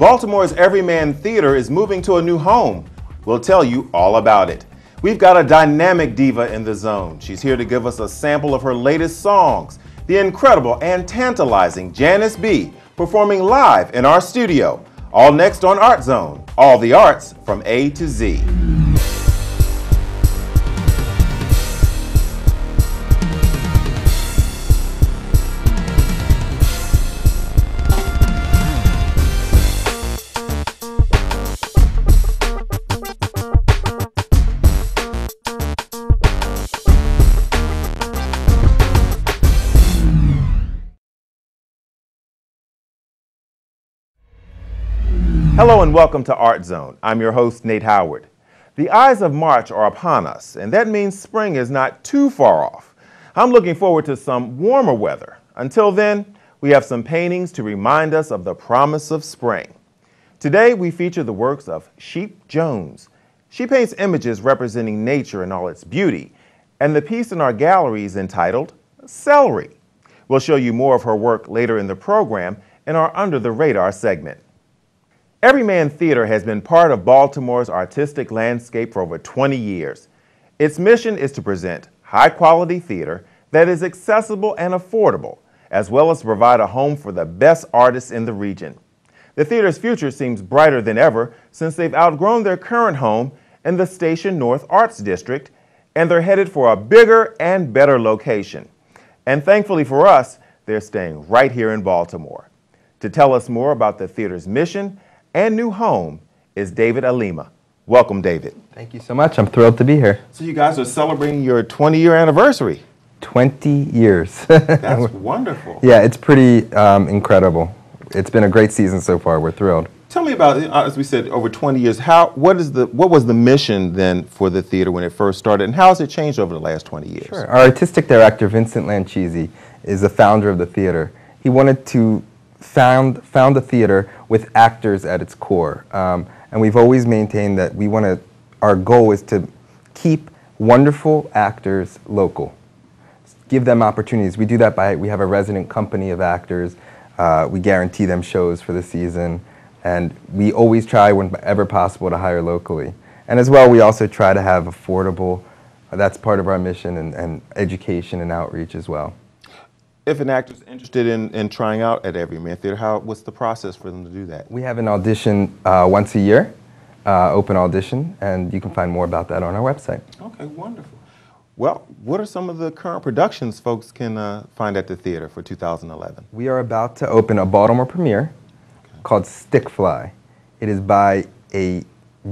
Baltimore's Everyman Theater is moving to a new home. We'll tell you all about it. We've got a dynamic diva in the zone. She's here to give us a sample of her latest songs. The incredible and tantalizing Janice B. performing live in our studio. All next on ArtZone. All the arts from A to Z. Hello and welcome to ArtZone. I'm your host, Nate Howard. The Ides of March are upon us, and that means spring is not too far off. I'm looking forward to some warmer weather. Until then, we have some paintings to remind us of the promise of spring. Today, we feature the works of Sheep Jones. She paints images representing nature in all its beauty, and the piece in our gallery is entitled Celery. We'll show you more of her work later in the program in our Under the Radar segment. Everyman Theater has been part of Baltimore's artistic landscape for over 20 years. Its mission is to present high-quality theater that is accessible and affordable, as well as to provide a home for the best artists in the region. The theater's future seems brighter than ever since they've outgrown their current home in the Station North Arts District, and they're headed for a bigger and better location. And thankfully for us, they're staying right here in Baltimore. To tell us more about the theater's mission and new home is David Alima. Welcome, David. Thank you so much. I'm thrilled to be here. So you guys are celebrating your 20-year anniversary. 20 years. That's wonderful. Yeah, it's pretty incredible. It's been a great season so far. We're thrilled. Tell me about, as we said, over 20 years, what was the mission then for the theater when it first started, and how has it changed over the last 20 years? Sure. Our artistic director, Vincent Lancisi, is the founder of the theater. He wanted to found a theater with actors at its core, and we've always maintained that our goal is to keep wonderful actors local, give them opportunities. We do that we have a resident company of actors. We guarantee them shows for the season, and we always try whenever possible to hire locally. And as well, we also try to have affordable, that's part of our mission, and education and outreach as well. If an actor is interested in trying out at Everyman Theater, what's the process for them to do that? We have an audition once a year, open audition, and you can find more about that on our website. Okay, wonderful. Well, what are some of the current productions folks can find at the theater for 2011? We are about to open a Baltimore premiere called Stick Fly. It is by a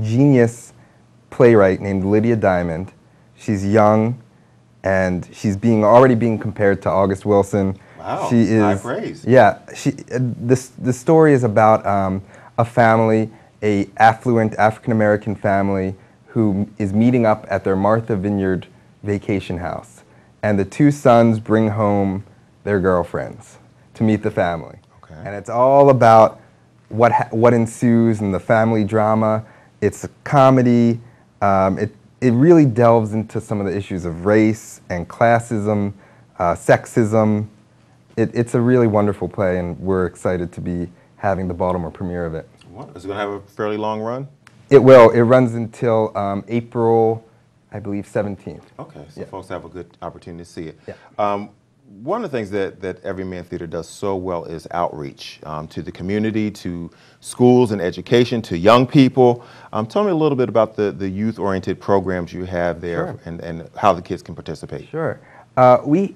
genius playwright named Lydia Diamond. She's young, and she's already being compared to August Wilson. Wow, she is high praise. Yeah, the story is about a family, a affluent African-American family who is meeting up at their Martha Vineyard vacation house. And the two sons bring home their girlfriends to meet the family. Okay. And it's all about what ensues in the family drama. It's a comedy. It really delves into some of the issues of race and classism, sexism. It's a really wonderful play, and we're excited to be having the Baltimore premiere of it. What? Is it going to have a fairly long run? It will. It runs until April, I believe, 17th. Okay, so folks have a good opportunity to see it. Yeah. One of the things that Everyman Theater does so well is outreach to the community, to schools and education, to young people. Tell me a little bit about the youth-oriented programs you have there. Sure. and how the kids can participate. Sure. We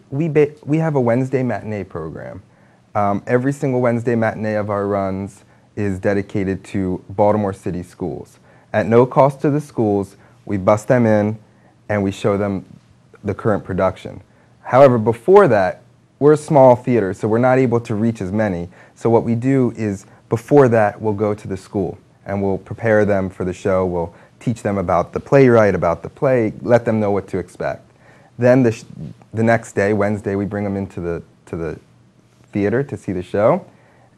have a Wednesday matinee program. Every single Wednesday matinee of our runs is dedicated to Baltimore City schools. At no cost to the schools, we bus them in and we show them the current production. However, before that, we're a small theater, so we're not able to reach as many. So what we do is, before that, we'll go to the school and we'll prepare them for the show. We'll teach them about the playwright, about the play, let them know what to expect. Then the next day, Wednesday, we bring them into the theater to see the show.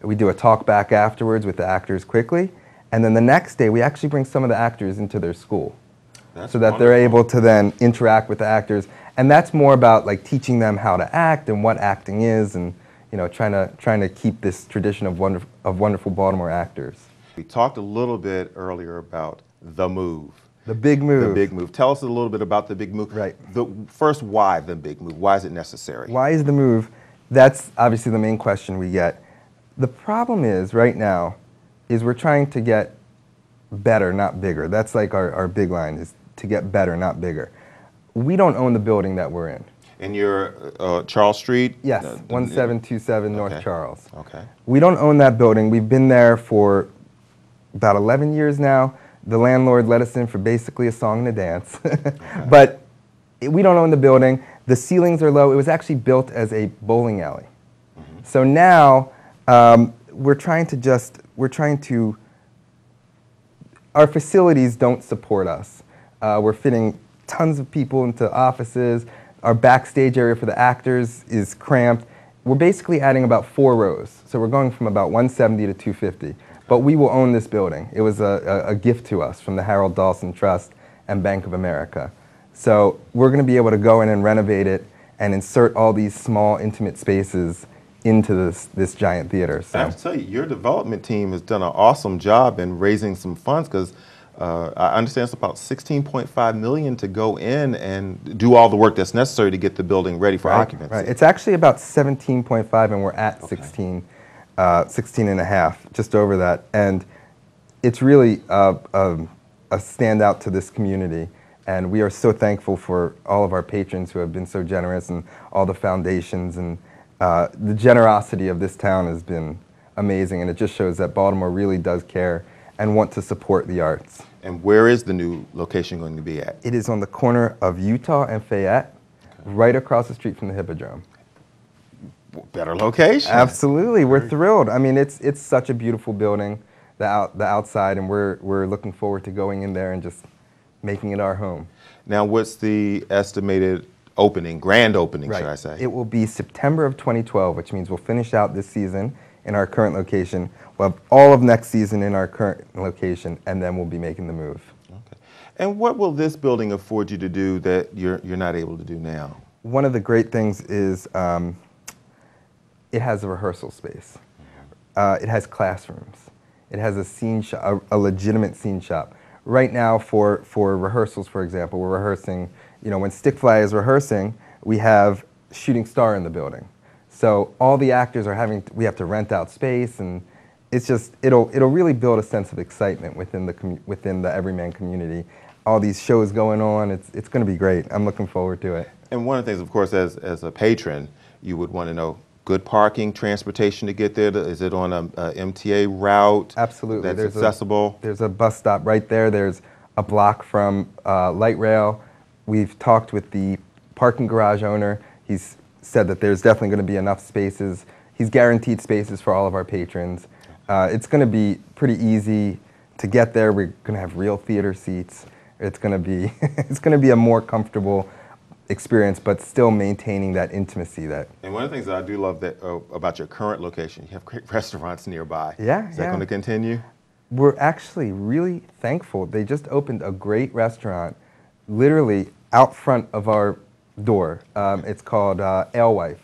We do a talk back afterwards with the actors quickly. And then the next day, we actually bring some of the actors into their school. So that they're able to then interact with the actors. And that's more about like teaching them how to act and what acting is, and trying to keep this tradition of wonderful Baltimore actors. We talked a little bit earlier about the move. The big move. The big move. Tell us a little bit about the big move. Right. First, why the big move? Why is it necessary? Why is the move? That's obviously the main question we get. The problem is, right now, is we're trying to get better, not bigger. That's like our big line, is to get better, not bigger. We don't own the building that we're in. And you're Charles Street? Yes, 1727 North Charles. Okay. We don't own that building. We've been there for about 11 years now. The landlord let us in for basically a song and a dance. But we don't own the building. The ceilings are low. It was actually built as a bowling alley. So now we're trying to, our facilities don't support us. We're fitting tons of people into offices. Our backstage area for the actors is cramped. We're basically adding about 4 rows. So we're going from about 170 to 250. But we will own this building. It was a gift to us from the Harold Dawson Trust and Bank of America. So we're going to be able to go in and renovate it and insert all these small, intimate spaces into this giant theater. So I have to tell you, your development team has done an awesome job in raising some funds, because I understand it's about $16.5 million to go in and do all the work that's necessary to get the building ready for occupancy. Right. It's actually about 17.5, and we're at 16 and a half, just over that. And it's really a standout to this community. And we are so thankful for all of our patrons who have been so generous, and all the foundations, and the generosity of this town has been amazing. And it just shows that Baltimore really does care and want to support the arts. And where is the new location going to be at? It is on the corner of Utah and Fayette, right across the street from the Hippodrome. Better location. Absolutely, we're thrilled. I mean, it's such a beautiful building, the outside, and we're looking forward to going in there and just making it our home. Now, what's the estimated opening, grand opening, should I say? It will be September of 2012, which means we'll finish out this season in our current location. We'll have all of next season in our current location, and then we'll be making the move. Okay. And what will this building afford you to do that you're not able to do now? One of the great things is it has a rehearsal space. It has classrooms. It has a scene shop, a legitimate scene shop. Right now, for rehearsals, for example, we're rehearsing. You know, when Stick Fly is rehearsing, we have Shooting Star in the building. So all the actors are we have to rent out space, and it's just it'll really build a sense of excitement within the Everyman community. All these shows going on, it's going to be great. I'm looking forward to it. And one of the things, of course, as a patron, you would want to know good parking, transportation to get there. Is it on a MTA route? Absolutely. That's accessible? There's a bus stop right there. There's a block from light rail. We've talked with the parking garage owner. He's said that there's definitely going to be enough spaces. He's guaranteed spaces for all of our patrons. It's going to be pretty easy to get there. We're going to have real theater seats. It's going to be it's going to be a more comfortable experience, but still maintaining that intimacy. And one of the things that I do love about your current location, you have great restaurants nearby. Yeah, Is that going to continue? We're actually really thankful. They just opened a great restaurant, literally out front of our door. It's called Alewife,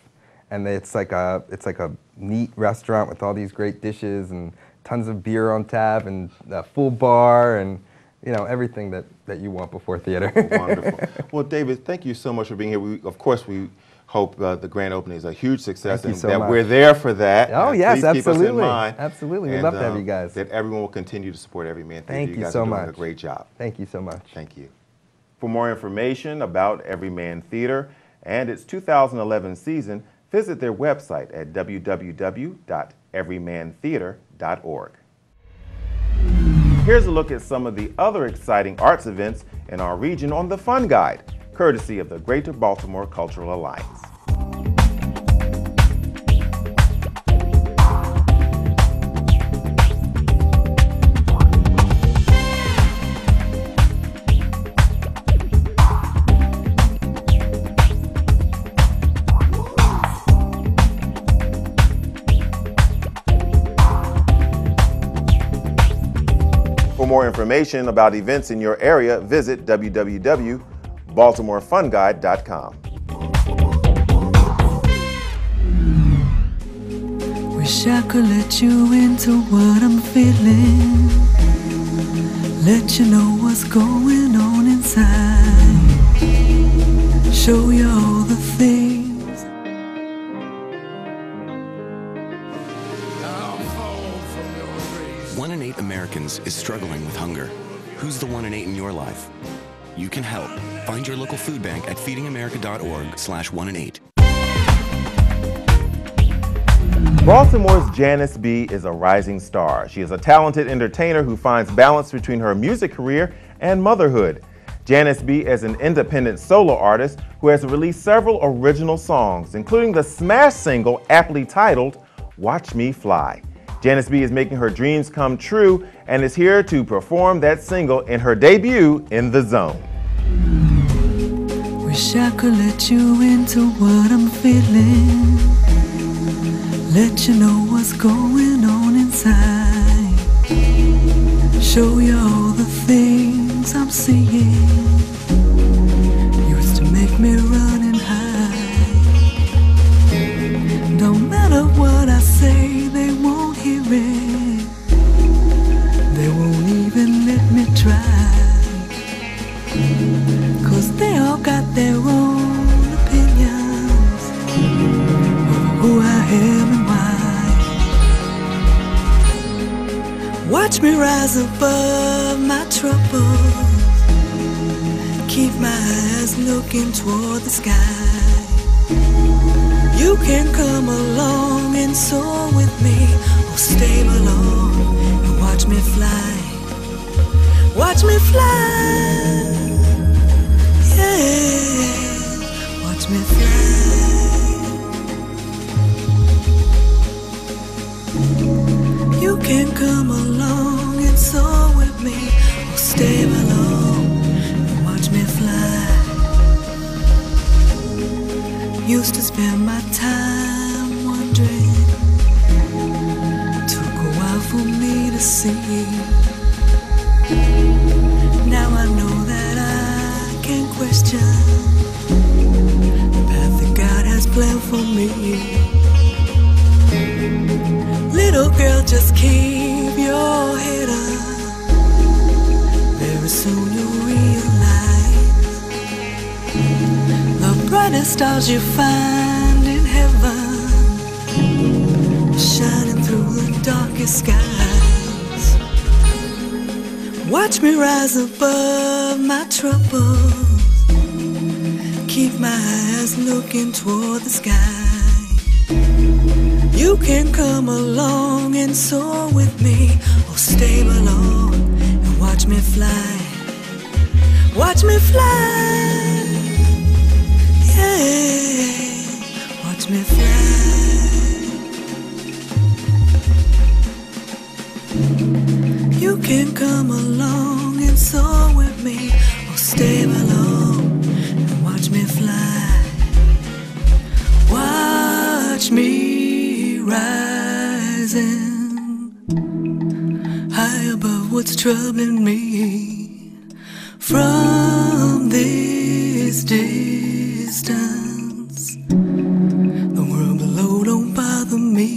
and it's like a neat restaurant with all these great dishes and tons of beer on tap and a full bar and everything that you want before theater. Wonderful. Well, David, thank you so much for being here. Of course, we hope the grand opening is a huge success, and that we're there for that. Oh, yes, please absolutely. Keep us in mind. Absolutely. We'd love to have you guys. That everyone will continue to support Everyman Theater. Thank you guys so are much. doing a great job. Thank you so much. Thank you. For more information about Everyman Theater and its 2011 season, visit their website at www.everymantheater.org. Here's a look at some of the other exciting arts events in our region on the Fun Guide, courtesy of the Greater Baltimore Cultural Alliance. For more information about events in your area, visit www.baltimorefunguide.com. Wish I could let you into what I'm feeling, let you know what's going on inside, show you all the things. 1 in 8 Americans is struggling with hunger. Who's the 1 in 8 in your life? You can help. Find your local food bank at feedingamerica.org/1 in 8. Baltimore's Janice B is a rising star. She is a talented entertainer who finds balance between her music career and motherhood. Janice B is an independent solo artist who has released several original songs, including the smash single aptly titled, Watch Me Fly. Janice B is making her dreams come true and is here to perform that single in her debut in The Zone. Wish I could let you into what I'm feeling, let you know what's going on inside, show you all the things I'm seeing. Used to make me run and hide. Don't matter what I say, they won't hear it. They won't even let me try, 'cause they all got their own opinions of who I am and why. Watch me rise above my troubles, keep my eyes looking toward the sky. You can come along and soar with me, or stay below and watch me fly. Watch me fly, yeah, watch me fly. You can come along and soar with me, or stay below and watch me fly. Used to spend my time wondering, took a while for me to see. Now I know that I can't question the path that God has planned for me. Little girl, just keep your head up, very soon you'll realize the brightest stars you find in heaven, shining through the darkest skies. Watch me rise above my troubles, keep my eyes looking toward the sky. You can come along and soar with me, or stay below and watch me fly. Watch me fly, yeah, watch me fly. You can come along and soar with me, or stay below and watch me fly. Watch me rising high above what's troubling me. From this distance, the world below don't bother me.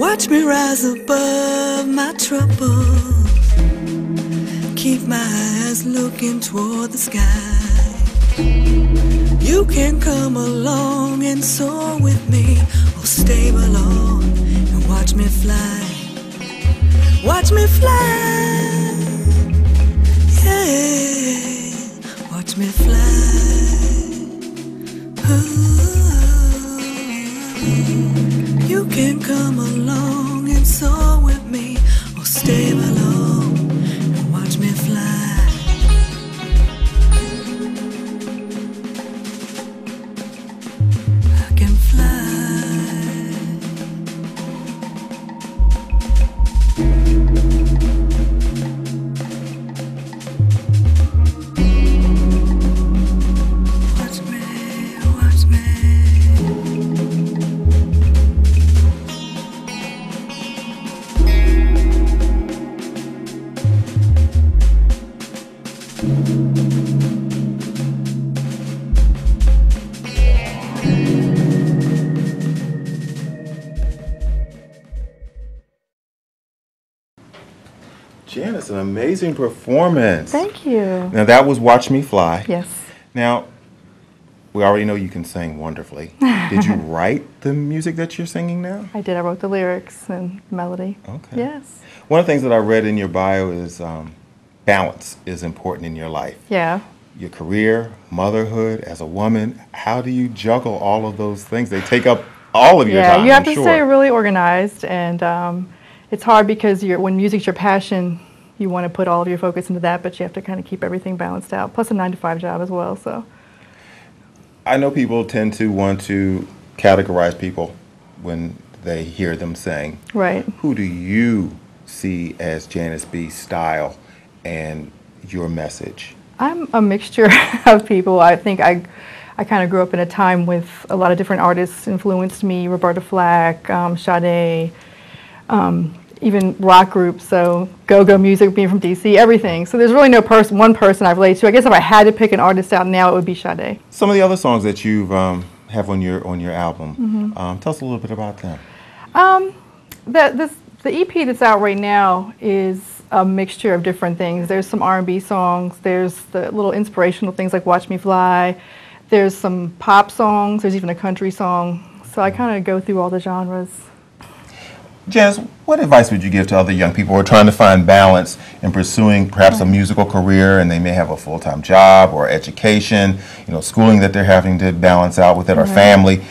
Watch me rise above my troubles, keep my eyes looking toward the sky. You can come along and soar with me, or stay below and watch me fly. Watch me fly, yeah, watch me fly. Ooh. You can come along and soar with me, or stay below and watch me fly. I can fly. an amazing performance. Thank you. Now that was Watch Me Fly. Yes. Now, we already know you can sing wonderfully. Did you write the music that you're singing now? I did. I wrote the lyrics and melody. Okay. Yes. One of the things that I read in your bio is balance is important in your life. Yeah. Your career, motherhood, as a woman, how do you juggle all of those things? They take up all of your time, Yeah, you have I'm to stay really organized, and it's hard because when music's your passion, you want to put all of your focus into that, but you have to kind of keep everything balanced out, plus a 9-to-5 job as well, so. I know people tend to want to categorize people when they hear them sing. Right. Who do you see as Janice B's style and your message? I'm a mixture of people. I think I kind of grew up in a time with a lot of different artists influenced me, Roberta Flack, Sade, even rock groups, so go-go music, being from DC, everything. So there's really no one person I relate to. I guess if I had to pick an artist out now, it would be Sade. Some of the other songs that you have on your album, tell us a little bit about them. The EP that's out right now is a mixture of different things. There's some R&B songs, there's the little inspirational things like Watch Me Fly, there's some pop songs, there's even a country song. So I kind of go through all the genres. Janice, what advice would you give to other young people who are trying to find balance in pursuing perhaps a musical career, and they may have a full-time job or education, schooling that they're having to balance out with it, or family?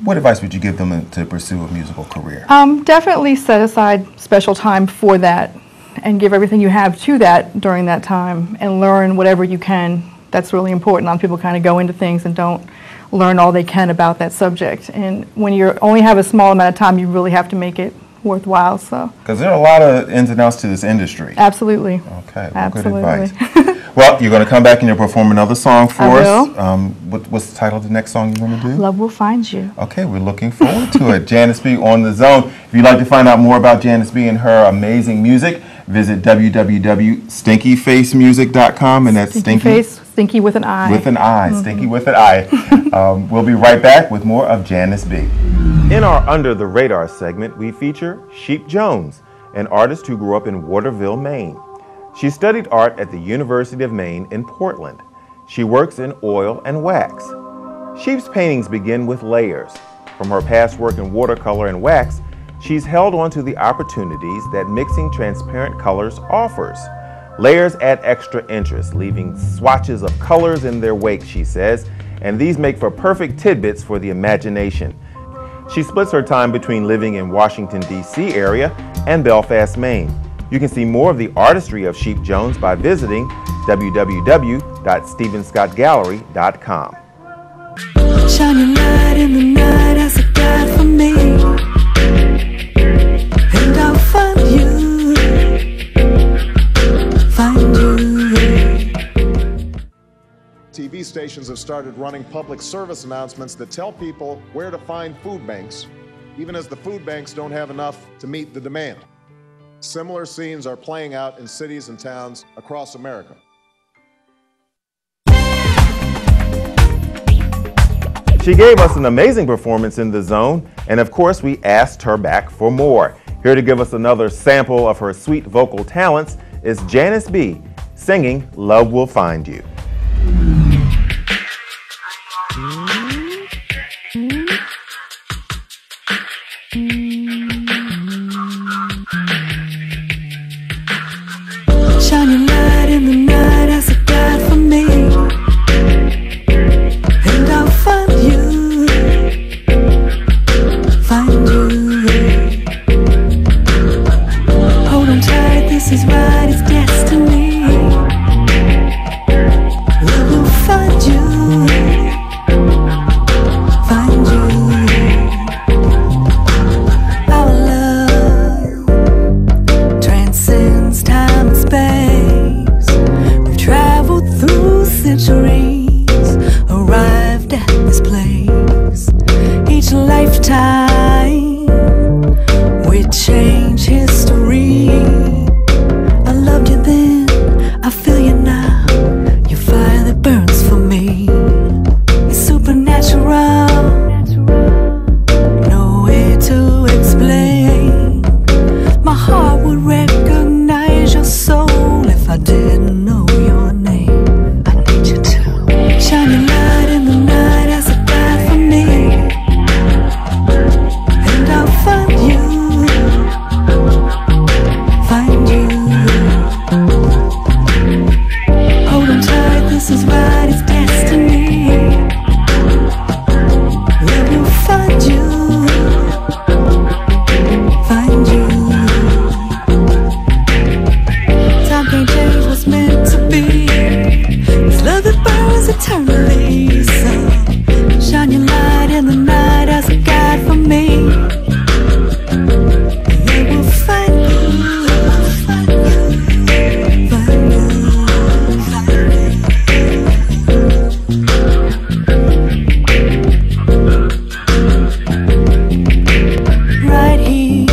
What advice would you give them to pursue a musical career? Definitely set aside special time for that and give everything you have to that during that time and learn whatever you can. That's really important. A lot of people kind of go into things and don't learn all they can about that subject. And when you only have a small amount of time, you really have to make it worthwhile. So, because there are a lot of ins and outs to this industry. Absolutely. Okay, well, absolutely. Good advice. Well, you're going to come back and you'll perform another song for us. What's the title of the next song you're going to do? Love Will Find You. Okay, we're looking forward to it. Janice B on the Zone. If you'd like to find out more about Janice B and her amazing music, visit www.stinkyfacemusic.com, and that's Stinky with an I. With an I, Stinky with an I. We'll be right back with more of Janice B. In our Under the Radar segment, we feature Sheep Jones, an artist who grew up in Waterville, Maine. She studied art at the University of Maine in Portland. She works in oil and wax. Sheep's paintings begin with layers. From her past work in watercolor and wax, she's held on to the opportunities that mixing transparent colors offers. Layers add extra interest, leaving swatches of colors in their wake, she says, and these make for perfect tidbits for the imagination. She splits her time between living in Washington, D.C. area and Belfast, Maine. You can see more of the artistry of Sheep Jones by visiting www.stevenscottgallery.com. Shine your light in the night as a guide for me, and I'll find you. TV stations have started running public service announcements that tell people where to find food banks, even as the food banks don't have enough to meet the demand. Similar scenes are playing out in cities and towns across America. She gave us an amazing performance in the Zone, and of course we asked her back for more. Here to give us another sample of her sweet vocal talents is Janice B, singing Love Will Find You. Shine your light in the night as a guide for me, and I'll find you, Hold on tight, this is right, it's destiny. Love will find you, Our love transcends time and space. We've traveled through centuries, arrived at this place. Each lifetime we change history. I loved you then, I feel you now. Your fire that burns for me is supernatural, no way to explain. My heart would recognize your soul know your name. I need you to shine your light in the night as a guide for me, and I'll find you, find you. Hold on tight, this is right, it's destiny. Love will find you, find you. Time can't change what's meant to be. It's love that burns eternally. So shine your light in the night as a guide for me. Love will find you, find you, find you, find you. Right here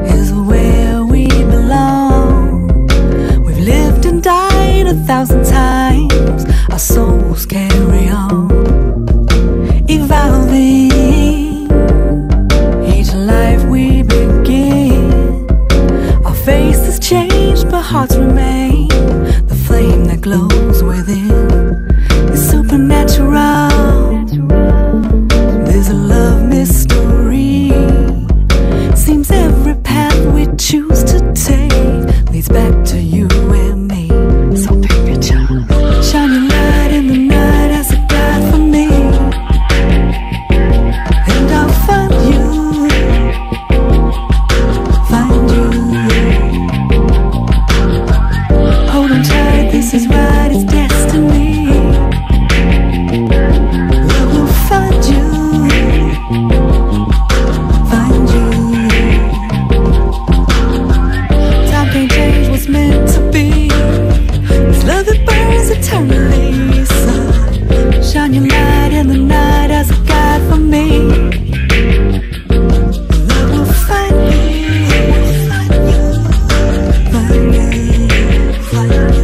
is where we belong. We've lived and died 1,000 times. Our souls carry on, evolving. Each life we begin, our faces change but hearts remain. The flame that glows within is supernatural. There's a love mystery. Seems every path we choose to take leads back to you and me. So take your chance. Shine your light in the night as a guide for me, and I'll find you, find you. Hold on tight, this is right, it's destiny. Love will find you, find you. Time can't change what's meant to be. It's love that burns eternally. So shine your light in the night as a guide for me. Love will find you, find you, find you, find you.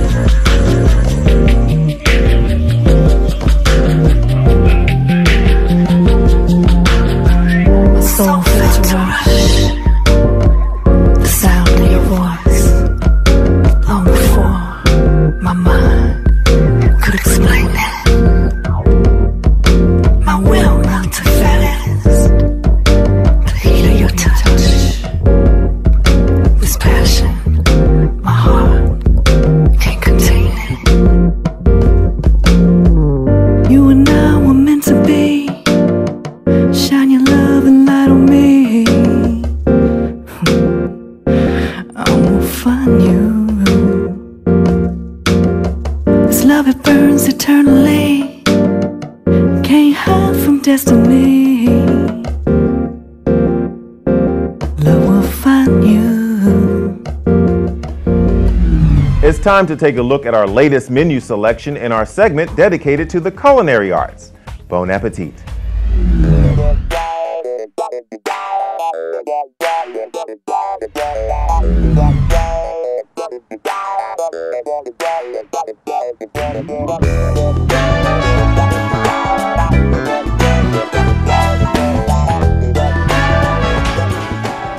My soul felt a rush, the sound of your voice, long before my mind could explain it. My will melted fast, the heat of your touch, this passion, my heart can't contain it. You and I were meant to be. Shine your love and light on me. I will find you. This love, it burns eternally. Can't hide from destiny. Love will find you. It's time to take a look at our latest menu selection in our segment dedicated to the culinary arts. Bon appetit.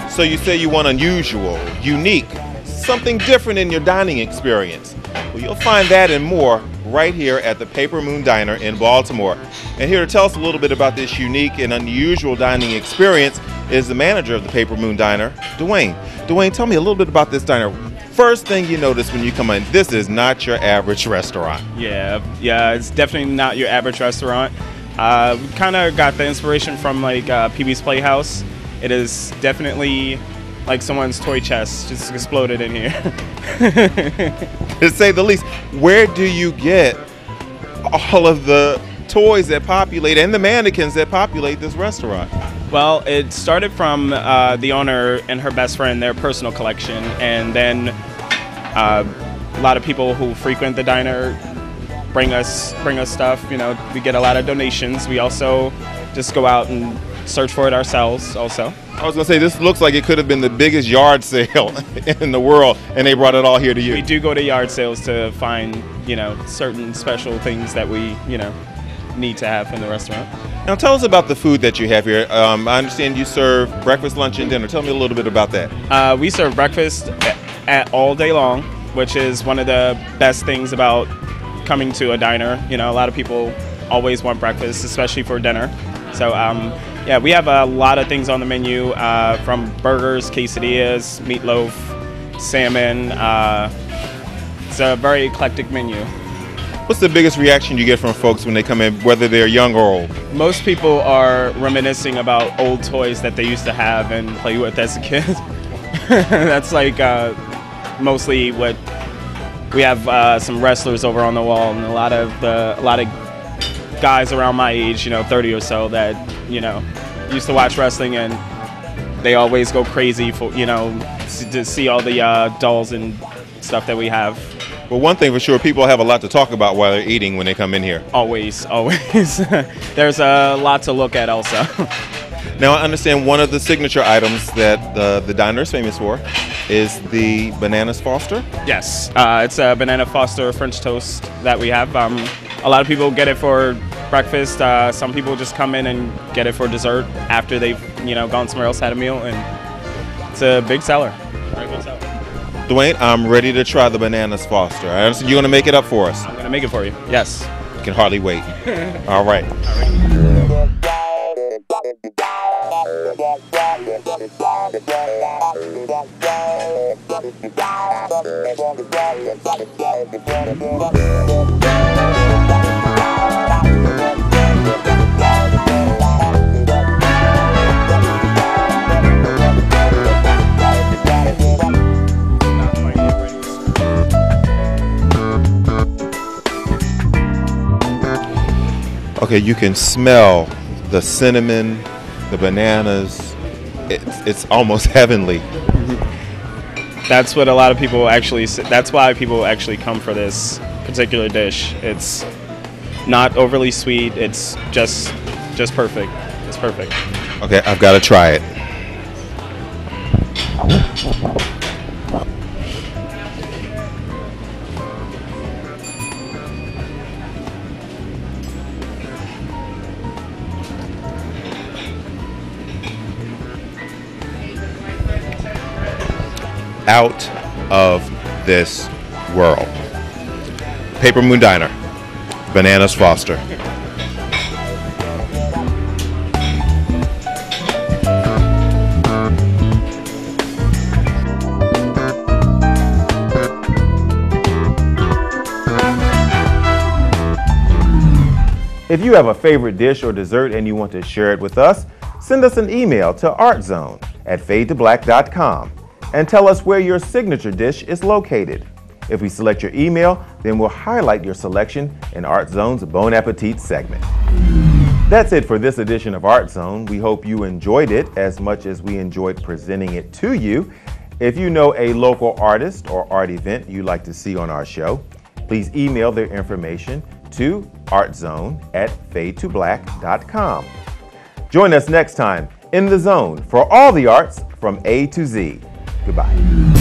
So you say you want unusual, unique, something different in your dining experience. Well, you'll find that and more right here at the Paper Moon Diner in Baltimore. And here to tell us a little bit about this unique and unusual dining experience is the manager of the Paper Moon Diner, Dwayne. Dwayne, tell me a little bit about this diner. First thing you notice when you come in, this is not your average restaurant. Yeah, it's definitely not your average restaurant. We kind of got the inspiration from like PB's Playhouse. It is definitely like someone's toy chest just exploded in here. To say the least. Where do you get all of the toys that populate and the mannequins that populate this restaurant? Well, it started from the owner and her best friend, their personal collection, and then a lot of people who frequent the diner bring us stuff. You know, we get a lot of donations. We also just go out and search for it ourselves also. I was gonna say, this looks like it could have been the biggest yard sale in the world, and they brought it all here to you. We do go to yard sales to find, you know, certain special things that we, you know, need to have in the restaurant. Now tell us about the food that you have here. I understand you serve breakfast, lunch, and dinner. Tell me a little bit about that. We serve breakfast all day long. which is one of the best things about coming to a diner. You know, a lot of people always want breakfast, especially for dinner. So yeah, we have a lot of things on the menu, from burgers, quesadillas, meatloaf, salmon. It's a very eclectic menu. What's the biggest reaction you get from folks when they come in, whether they're young or old? Most people are reminiscing about old toys that they used to have and play with as a kid. That's like mostly what we have. Some wrestlers over on the wall, and a lot of guys around my age, 30 or so, that used to watch wrestling, and they always go crazy for to see all the dolls and stuff that we have. Well, one thing for sure, people have a lot to talk about while they're eating when they come in here. Always. There's a lot to look at also. Now, I understand one of the signature items that the diner is famous for is the Bananas Foster. Yes, it's a Banana Foster French toast that we have. A lot of people get it for breakfast. Some people just come in and get it for dessert after they've gone somewhere else, had a meal, and it's a big seller. Very good seller. Dwayne, I'm ready to try the Bananas Foster. I understand you're going to make it up for us. I'm going to make it for you. Yes. I can hardly wait. All right. Okay, you can smell the cinnamon, the bananas. It's almost heavenly. That's what a lot of people actually say. That's why people actually come for this particular dish. It's not overly sweet. It's just perfect. It's perfect. Okay, I've got to try it. Out of this world. Paper Moon Diner, Bananas Foster. If you have a favorite dish or dessert and you want to share it with us, send us an email to artzone@fadetoblack.com. and tell us where your signature dish is located. If we select your email, then we'll highlight your selection in ArtZone's Bon Appetit segment. That's it for this edition of ArtZone. We hope you enjoyed it as much as we enjoyed presenting it to you. If you know a local artist or art event you'd like to see on our show, please email their information to artzone@fadetoblack.com. Join us next time in the zone for all the arts from A to Z. Goodbye.